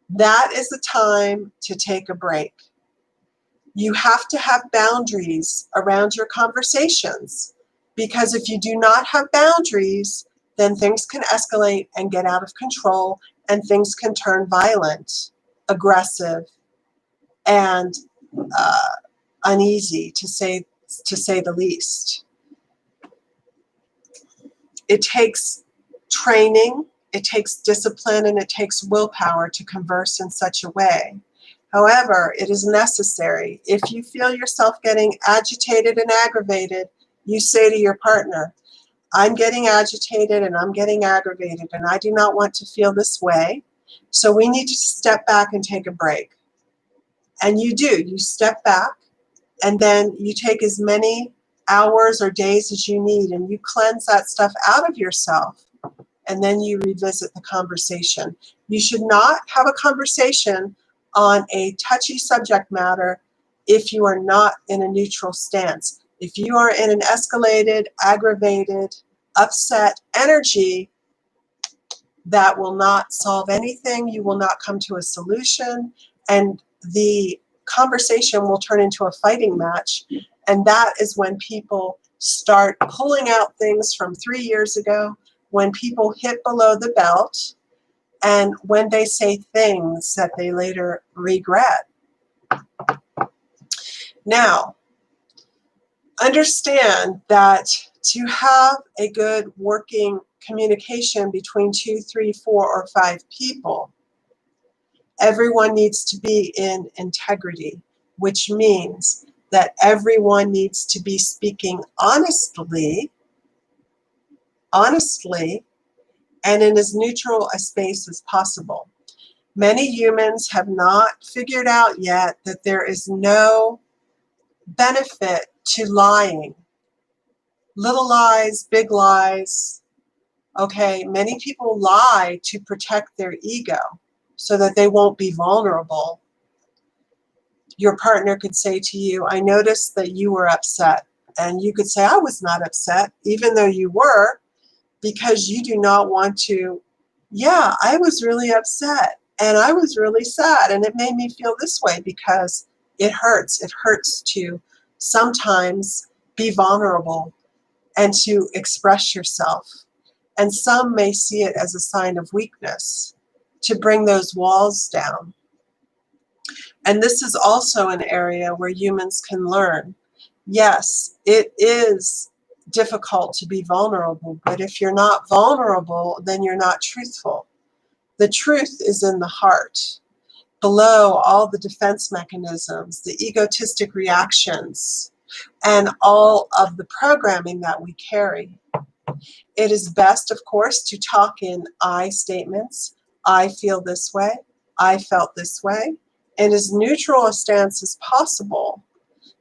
that is the time to take a break. You have to have boundaries around your conversations, because if you do not have boundaries, then things can escalate and get out of control, and things can turn violent, aggressive, and uneasy, to say the least. It takes training, it takes discipline, and it takes willpower to converse in such a way. However, it is necessary. If you feel yourself getting agitated and aggravated, you say to your partner, I'm getting agitated and I'm getting aggravated, and I do not want to feel this way. So we need to step back and take a break. And you do. You step back, and then you take as many hours or days as you need, and you cleanse that stuff out of yourself, and then you revisit the conversation. You should not have a conversation on a touchy subject matter if you are not in a neutral stance. If you are in an escalated, aggravated, upset energy, that will not solve anything. You will not come to a solution, and the conversation will turn into a fighting match. And that is when people start pulling out things from 3 years ago, when people hit below the belt, and when they say things that they later regret. Now, understand that to have a good working communication between 2, 3, 4, or 5 people, everyone needs to be in integrity, which means that everyone needs to be speaking honestly, and in as neutral a space as possible. Many humans have not figured out yet that there is no benefit to lying. Little lies, big lies. Okay, many people lie to protect their ego so that they won't be vulnerable. Your partner could say to you, I noticed that you were upset. And you could say, I was not upset, even though you were, because you do not want to, yeah, I was really upset and I was really sad, and it made me feel this way because it hurts. It hurts to sometimes be vulnerable and to express yourself. And some may see it as a sign of weakness to bring those walls down. And this is also an area where humans can learn. Yes, it is difficult to be vulnerable, but if you're not vulnerable, then you're not truthful. The truth is in the heart, below all the defense mechanisms, the egotistic reactions, and all of the programming that we carry. It is best, of course, to talk in I statements. I feel this way. I felt this way. And as neutral a stance as possible.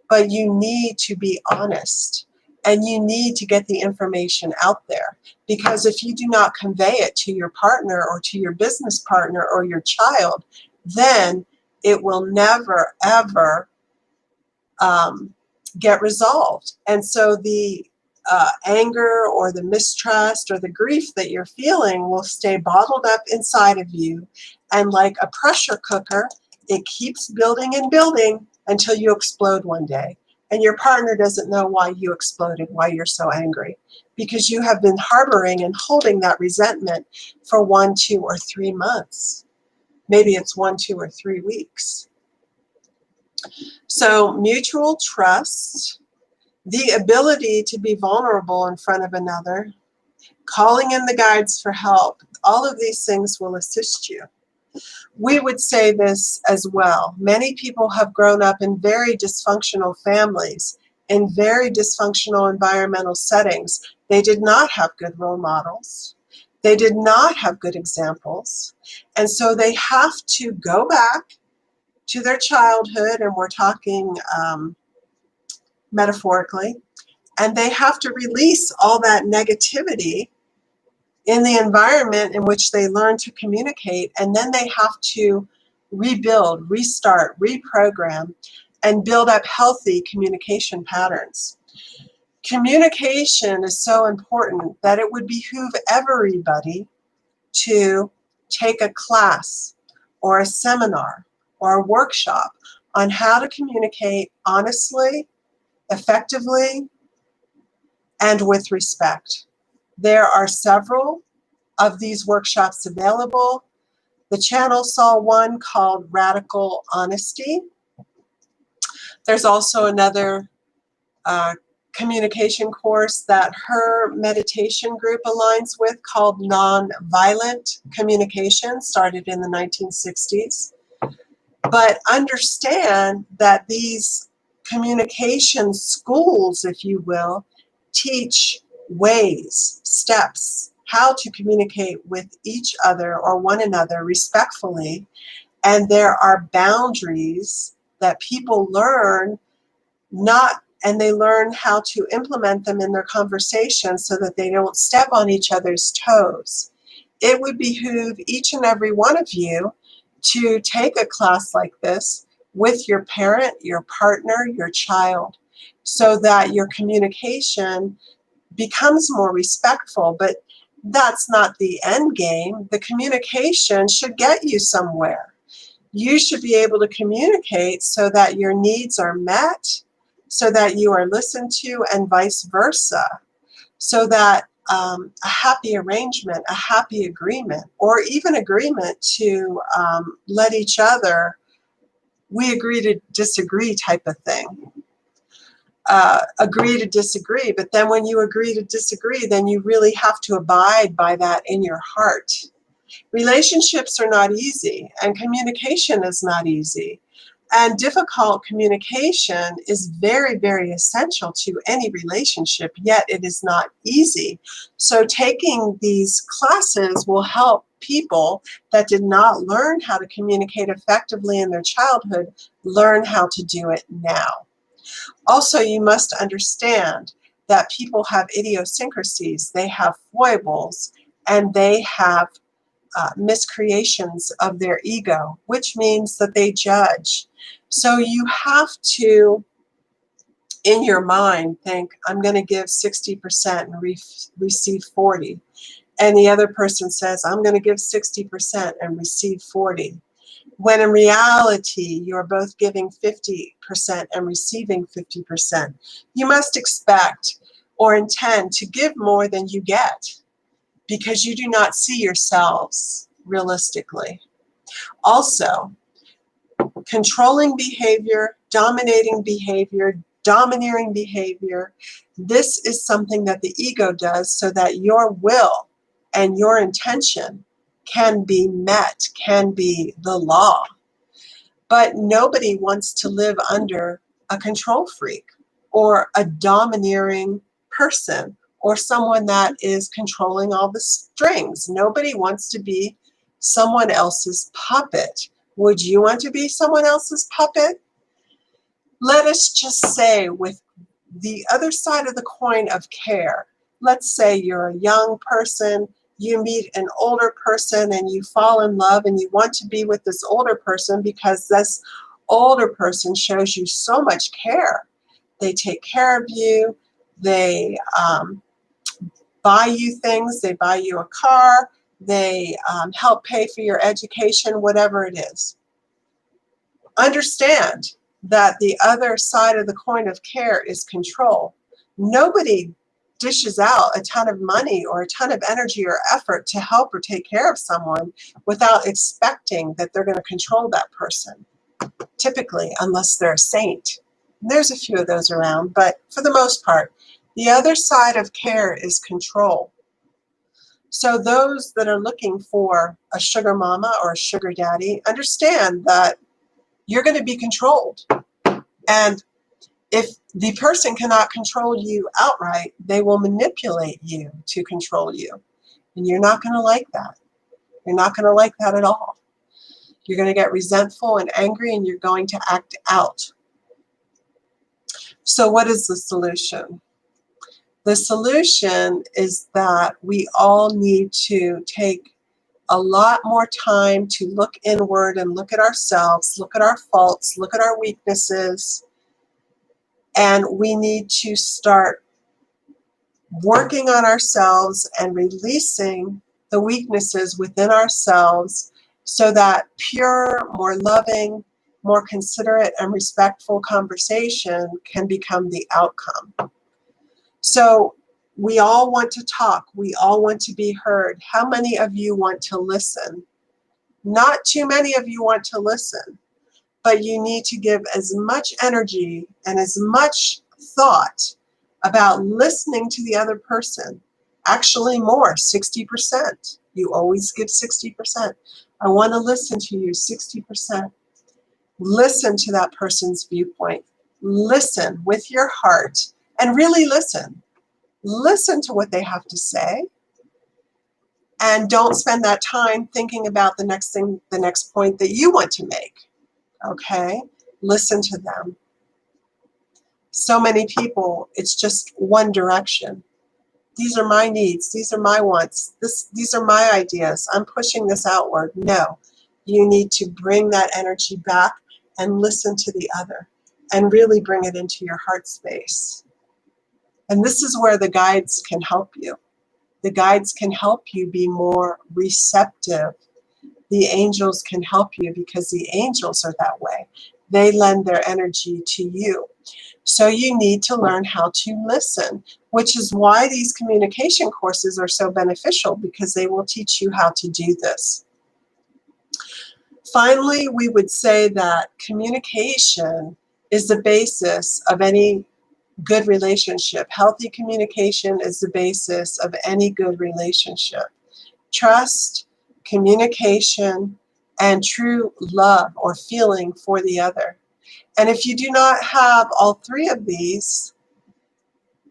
But you need to be honest, and you need to get the information out there, because if you do not convey it to your partner or to your business partner or your child, then it will never, ever get resolved. And so the anger or the mistrust or the grief that you're feeling will stay bottled up inside of you, and like a pressure cooker, it keeps building and building until you explode one day. and your partner doesn't know why you exploded, why you're so angry, because you have been harboring and holding that resentment for 1, 2, or 3 months. Maybe it's 1, 2, or 3 weeks. So mutual trust, the ability to be vulnerable in front of another, calling in the guides for help, all of these things will assist you. We would say this as well. Many people have grown up in very dysfunctional families, in very dysfunctional environmental settings. They did not have good role models. They did not have good examples. And so they have to go back to their childhood, and we're talking metaphorically, and they have to release all that negativity in the environment in which they learn to communicate, and then they have to rebuild, restart, reprogram, and build up healthy communication patterns. Communication is so important that it would behoove everybody to take a class or a seminar or a workshop on how to communicate honestly, effectively, and with respect. There are several of these workshops available. The channel saw one called Radical Honesty. There's also another communication course that her meditation group aligns with called Nonviolent Communication, started in the 1960s. But understand that these communication schools, if you will, teach ways, steps, how to communicate with each other or one another respectfully. And there are boundaries that people learn and they learn how to implement them in their conversations so that they don't step on each other's toes. It would behoove each and every one of you to take a class like this with your parent, your partner, your child, so that your communication becomes more respectful. But that's not the end game. The communication should get you somewhere. You should be able to communicate so that your needs are met, so that you are listened to, and vice versa, so that a happy arrangement, a happy agreement, or even agreement to let each other, we agree to disagree type of thing. Agree to disagree, but then when you agree to disagree, then you really have to abide by that in your heart. Relationships are not easy, and communication is not easy. And difficult communication is very, very essential to any relationship, yet it is not easy. So taking these classes will help people that did not learn how to communicate effectively in their childhood learn how to do it now. Also, you must understand that people have idiosyncrasies, they have foibles, and they have miscreations of their ego, which means that they judge. So you have to, in your mind, think, I'm going to give 60% and receive 40. And the other person says, I'm going to give 60% and receive 40. When in reality, you're both giving 50% and receiving 50%. You must expect or intend to give more than you get, because you do not see yourselves realistically. Also, controlling behavior, dominating behavior, domineering behavior, this is something that the ego does so that your will and your intention can be met, can be the law. But nobody wants to live under a control freak or a domineering person or someone that is controlling all the strings. Nobody wants to be someone else's puppet. Would you want to be someone else's puppet? Let us just say, with the other side of the coin of care, let's say you're a young person, you meet an older person and you fall in love and you want to be with this older person because this older person shows you so much care. They take care of you, they buy you things, they buy you a car, they help pay for your education, whatever it is. Understand that the other side of the coin of care is control. Nobody dishes out a ton of money or a ton of energy or effort to help or take care of someone without expecting that they're going to control that person, typically, unless they're a saint. And there's a few of those around, but for the most part, the other side of care is control. So those that are looking for a sugar mama or a sugar daddy, understand that you're going to be controlled. And if the person cannot control you outright, they will manipulate you to control you. And you're not going to like that. You're not going to like that at all. You're going to get resentful and angry, and you're going to act out. So what is the solution? The solution is that we all need to take a lot more time to look inward and look at ourselves, look at our faults, look at our weaknesses, and we need to start working on ourselves and releasing the weaknesses within ourselves so that pure, more loving, more considerate and respectful conversation can become the outcome. So we all want to talk. We all want to be heard. How many of you want to listen? Not too many of you want to listen, but you need to give as much energy and as much thought about listening to the other person. Actually more, 60%. You always give 60%. I want to listen to you, 60%. Listen to that person's viewpoint. Listen with your heart and really listen. Listen to what they have to say. And don't spend that time thinking about the next thing, the next point that you want to make. Okay? Listen to them. So many people, it's just one direction. These are my needs. These are my wants. These are my ideas. I'm pushing this outward. No. You need to bring that energy back and listen to the other and really bring it into your heart space. And this is where the guides can help you. The guides can help you be more receptive. The angels can help you because the angels are that way. They lend their energy to you. So you need to learn how to listen, which is why these communication courses are so beneficial, because they will teach you how to do this. Finally, we would say that communication is the basis of any good relationship. Healthy communication is the basis of any good relationship. Trust, communication, and true love or feeling for the other. And if you do not have all three of these,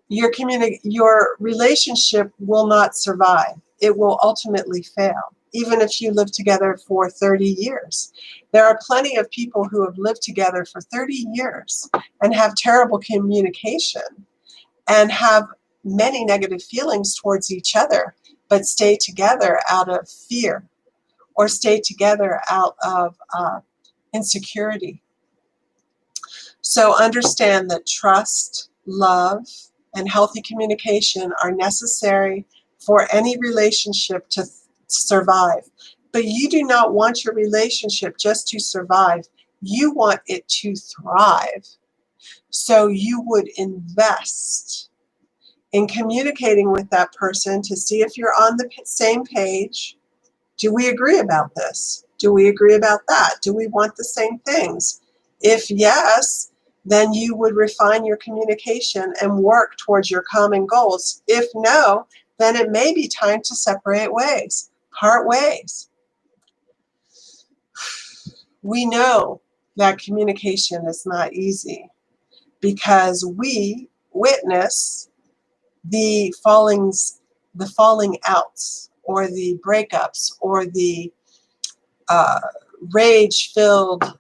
your relationship will not survive. It will ultimately fail, even if you live together for 30 years. There are plenty of people who have lived together for 30 years and have terrible communication and have many negative feelings towards each other, but stay together out of fear or stay together out of insecurity. So understand that trust, love, and healthy communication are necessary for any relationship to survive. But you do not want your relationship just to survive. You want it to thrive. So you would invest in communicating with that person to see if you're on the same page. Do we agree about this? Do we agree about that? Do we want the same things? If yes, then you would refine your communication and work towards your common goals. If no, then it may be time to separate ways, part ways. We know that communication is not easy because we witness the falling outs or the breakups or the rage-filled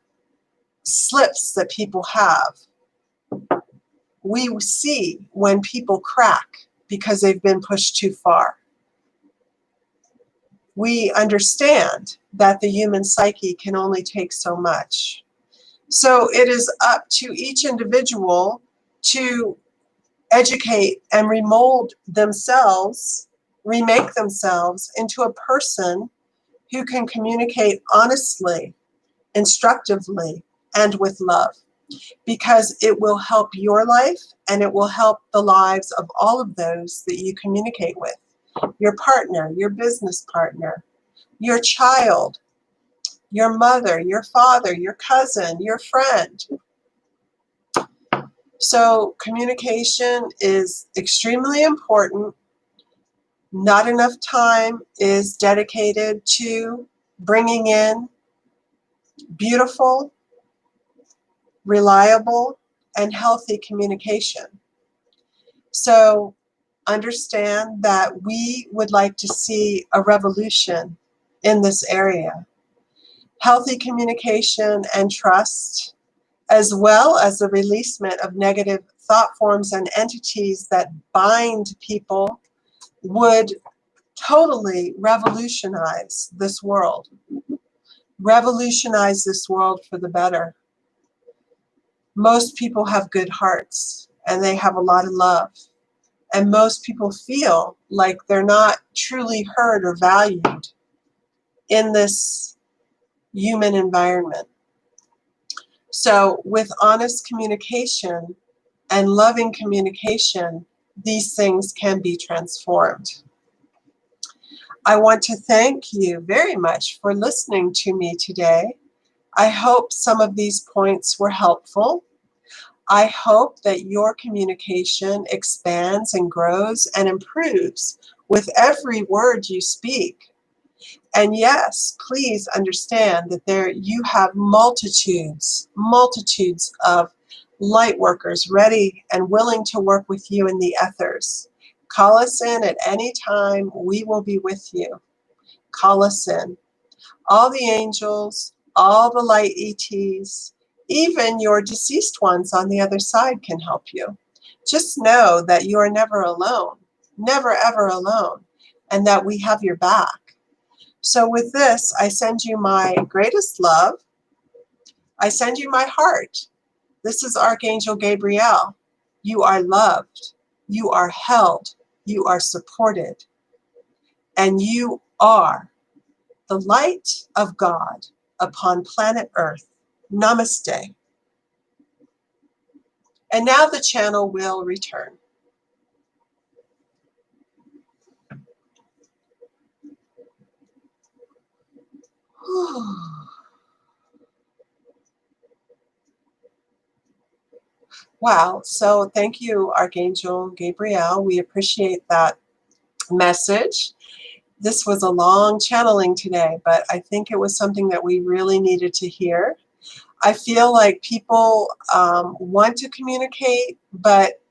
slips that people have. We see when people crack because they've been pushed too far. We understand that the human psyche can only take so much. So it is up to each individual to educate and remold themselves, remake themselves into a person who can communicate honestly, instructively, and with love. because it will help your life and it will help the lives of all of those that you communicate with. Your partner, your business partner, your child, your mother, your father, your cousin, your friend. So communication is extremely important. Not enough time is dedicated to bringing in beautiful, reliable, and healthy communication. So understand that we would like to see a revolution in this area. Healthy communication and trust, as well as the releasement of negative thought forms and entities that bind people, would totally revolutionize this world. Revolutionize this world for the better. Most people have good hearts and they have a lot of love. And most people feel like they're not truly heard or valued in this human environment. So with honest communication and loving communication, these things can be transformed. I want to thank you very much for listening to me today. I hope some of these points were helpful. I hope that your communication expands and grows and improves with every word you speak. And yes, please understand that you have multitudes of light workers ready and willing to work with you in the ethers. Call us in at any time. We will be with you. Call us in. All the angels, all the light ETs, even your deceased ones on the other side can help you. Just know that you are never alone, never ever alone, and that we have your back. So with this, I send you my greatest love. I send you my heart. This is Archangel Gabrielle. You are loved. You are held. You are supported. And you are the light of God upon planet Earth. Namaste. And now the channel will return. Wow. So thank you, Archangel Gabrielle. We appreciate that message. This was a long channeling today, but I think it was something that we really needed to hear. I feel like people want to communicate, but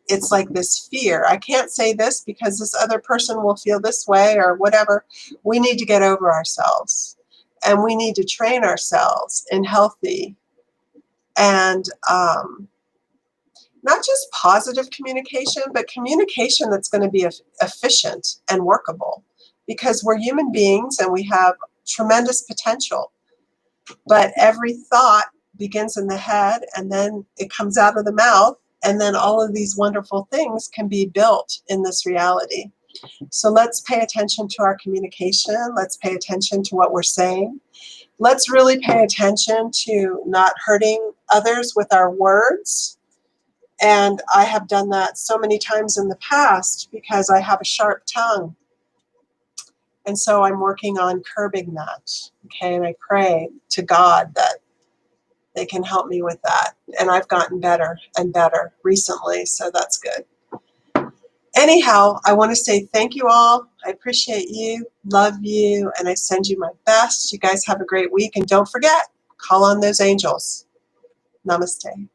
it's like this fear. I can't say this because this other person will feel this way or whatever. We need to get over ourselves, and we need to train ourselves in healthy and not just positive communication, but communication that's going to be efficient and workable, because we're human beings and we have tremendous potential. But every thought begins in the head and then it comes out of the mouth, and then all of these wonderful things can be built in this reality. So let's pay attention to our communication. Let's pay attention to what we're saying. Let's really pay attention to not hurting others with our words. And I have done that so many times in the past because I have a sharp tongue. And so I'm working on curbing that. Okay, and I pray to God that they can help me with that. And I've gotten better and better recently, so that's good. Anyhow, I want to say thank you all. I appreciate you, love you, and I send you my best. You guys have a great week, and don't forget, call on those angels. Namaste.